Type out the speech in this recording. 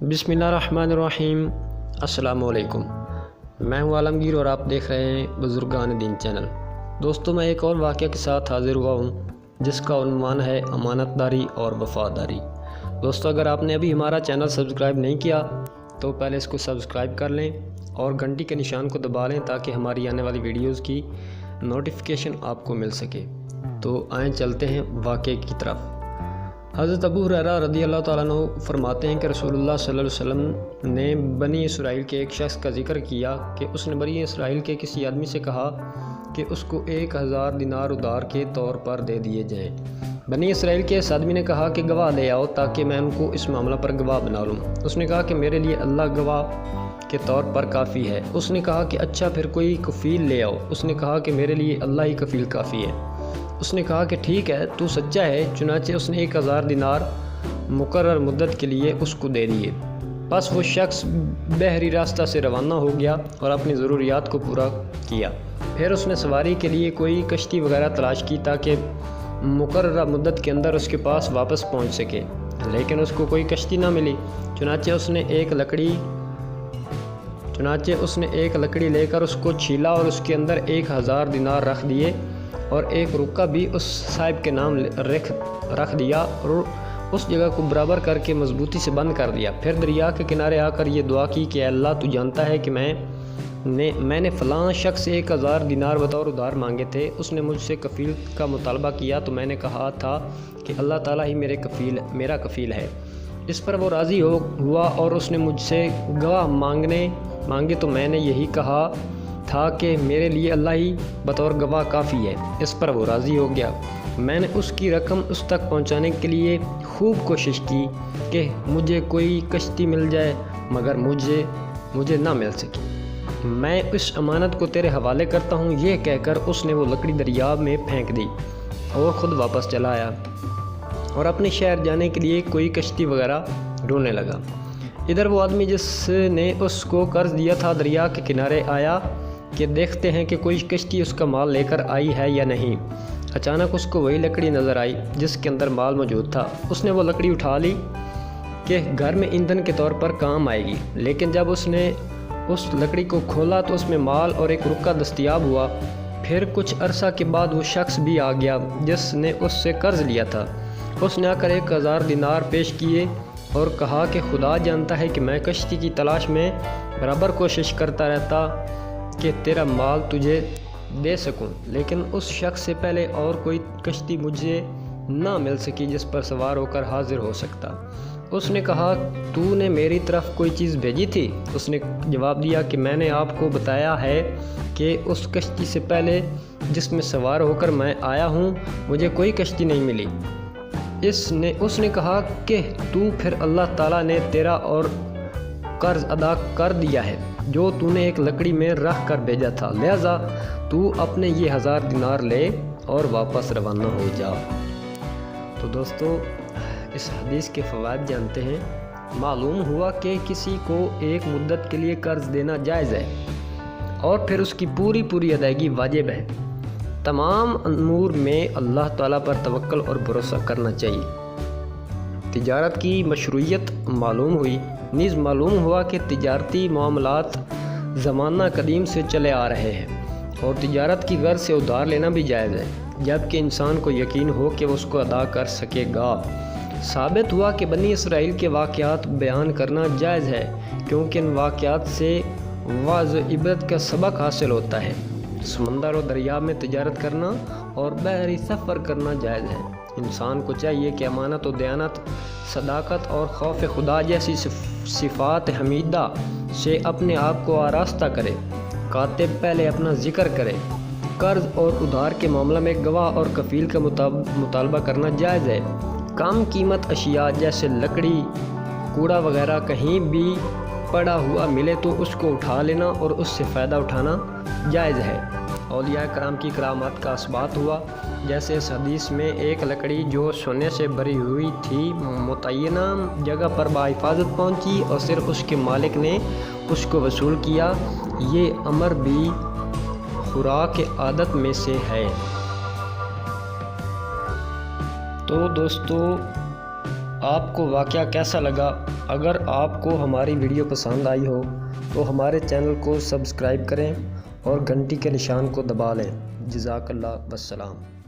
बिस्मिल्लाहिर्रहमानिर्रहीम। अस्सलाम वालेकुम। मैं हूं आलमगीर और आप देख रहे हैं बुज़ुर्गान दीन चैनल। दोस्तों, मैं एक और वाक़या के साथ हाज़िर हुआ हूं जिसका उन्वान है अमानतदारी और वफ़ादारी। दोस्तों, अगर आपने अभी हमारा चैनल सब्सक्राइब नहीं किया तो पहले इसको सब्सक्राइब कर लें और घंटी के निशान को दबा लें ताकि हमारी आने वाली वीडियोज़ की नोटिफिकेशन आपको मिल सके। तो आएँ चलते हैं वाक़े की तरफ। हज़रत अबू हुरैरा रज़ी अल्लाह ताला अन्हु फरमाते हैं कि रसूलुल्लाह सल्लल्लाहु अलैहि वसल्लम ने बनी इसराइल के एक शख्स का ज़िक्र किया कि उसने बनी इसराइल के किसी आदमी से कहा कि उसको 1000 दिनार उधार के तौर पर दे दिए जाएं। बनी इसराइल के इस आदमी ने कहा कि गवाह ले आओ ताकि मैं उनको इस मामला पर गवाह बना लूँ। उसने कहा कि मेरे लिए अल्लाह गवाह के तौर पर काफ़ी है। उसने कहा कि अच्छा, फिर कोई कफ़ील ले आओ। उसने कहा कि मेरे लिए अल्लाह ही कफ़ील काफ़ी है। उसने कहा कि ठीक है, तू सच्चा है। चुनाचे उसने 1000 दिनार मुकर्रर मुद्दत के लिए उसको दे दिए। बस वो शख्स बहरी रास्ता से रवाना हो गया और अपनी ज़रूरियात को पूरा किया। फिर उसने सवारी के लिए कोई कश्ती वगैरह तलाश की ताकि मुकर्रर मुद्दत के अंदर उसके पास वापस पहुंच सके, लेकिन उसको कोई कश्ती ना मिली। चुनाचे उसने एक लकड़ी लेकर उसको छीला और उसके अंदर 1000 दिनार रख दिए और एक रुक्का भी उस साहिब के नाम रख दिया और उस जगह को बराबर करके मजबूती से बंद कर दिया। फिर दरिया के किनारे आकर ये दुआ की कि अल्लाह, तू जानता है कि मैंने फ़लाँ शख्स से 1000 दिनार बतौर उधार मांगे थे। उसने मुझसे कफ़ील का मुतालबा किया तो मैंने कहा था कि अल्लाह ताला ही मेरा कफ़ील है। इस पर वो राज़ी हुआ और उसने मुझसे गवाह मांगे तो मैंने यही कहा था कि मेरे लिए अल्लाह ही बतौर गवाह काफ़ी है। इस पर वो राज़ी हो गया। मैंने उसकी रकम उस तक पहुंचाने के लिए खूब कोशिश की कि मुझे कोई कश्ती मिल जाए, मगर मुझे ना मिल सकी। मैं इस अमानत को तेरे हवाले करता हूँ, ये कहकर उसने वो लकड़ी दरिया में फेंक दी और ख़ुद वापस चला आया और अपने शहर जाने के लिए कोई कश्ती वगैरह ढूंढने लगा। इधर वो आदमी जिसने उसको कर्ज दिया था दरिया के किनारे आया कि देखते हैं कि कोई कश्ती उसका माल लेकर आई है या नहीं। अचानक उसको वही लकड़ी नज़र आई जिसके अंदर माल मौजूद था। उसने वो लकड़ी उठा ली कि घर में ईंधन के तौर पर काम आएगी, लेकिन जब उसने उस लकड़ी को खोला तो उसमें माल और एक रुक्का दस्तयाब हुआ। फिर कुछ अरसा के बाद वो शख्स भी आ गया जिसने उससे कर्ज लिया था। उसने आकर 1000 दिनार पेश किए और कहा कि खुदा जानता है कि मैं कश्ती की तलाश में बराबर कोशिश करता रहता कि तेरा माल तुझे दे सकूं, लेकिन उस शख्स से पहले और कोई कश्ती मुझे ना मिल सकी जिस पर सवार होकर हाजिर हो सकता। उसने कहा, तूने मेरी तरफ कोई चीज़ भेजी थी? उसने जवाब दिया कि मैंने आपको बताया है कि उस कश्ती से पहले जिसमें सवार होकर मैं आया हूँ मुझे कोई कश्ती नहीं मिली। उसने कहा कि फिर अल्लाह ताला ने तेरा और कर्ज अदा कर दिया है जो तूने एक लकड़ी में रख कर भेजा था, लिहाजा तू अपने ये 1000 दिनार ले और वापस रवाना हो जा। तो दोस्तों, इस हदीस के फ़वाइद जानते हैं। मालूम हुआ कि किसी को एक मुद्दत के लिए कर्ज देना जायज़ है और फिर उसकी पूरी अदायगी वाजिब है। तमाम अमूर में अल्लाह ताला पर तवक्कल और भरोसा करना चाहिए। तिजारत की मशरूइयत मालूम हुई। नीज़ मालूम हुआ कि तिजारती मामलात ज़माना कदीम से चले आ रहे हैं और तिजारत की गर्ज से उधार लेना भी जायज़ है, जबकि इंसान को यकीन हो कि वो उसको अदा कर सकेगा। साबित हुआ कि बनी इसराइल के वाक़यात बयान करना जायज़ है क्योंकि इन वाक़यात से वाज़ इबरत का सबक हासिल होता है। समंदर और दरिया में तिजारत करना और बहरी सफ़र करना जायज़ है। इंसान को चाहिए कि अमानत और दयानत, सदाकत और खौफ खुदा जैसी सिफ़ात हमीदा से अपने आप को आरास्ता करे। कातिब पहले अपना ज़िक्र करे। कर्ज और उधार के मामला में गवाह और कफ़ील का मुतालबा करना जायज़ है। कम कीमत अशिया जैसे लकड़ी, कूड़ा वगैरह कहीं भी पड़ा हुआ मिले तो उसको उठा लेना और उससे फ़ायदा उठाना जायज़ है। औलिया कराम की करामात का इस्बात हुआ, जैसे इस हदीस में एक लकड़ी जो सोने से भरी हुई थी मुतय्यना जगह पर बाहिफाजत पहुंची और सिर्फ उसके मालिक ने उसको वसूल किया। ये अमर भी खुराक आदत में से है। तो दोस्तों, آپ کو واقعہ کیسا لگا؟ اگر آپ کو ہماری ویڈیو پسند آئی ہو تو ہمارے چینل کو سبسکرائب کریں اور گھنٹی کے نشان کو دبا لیں۔ جزاک اللہ، والسلام۔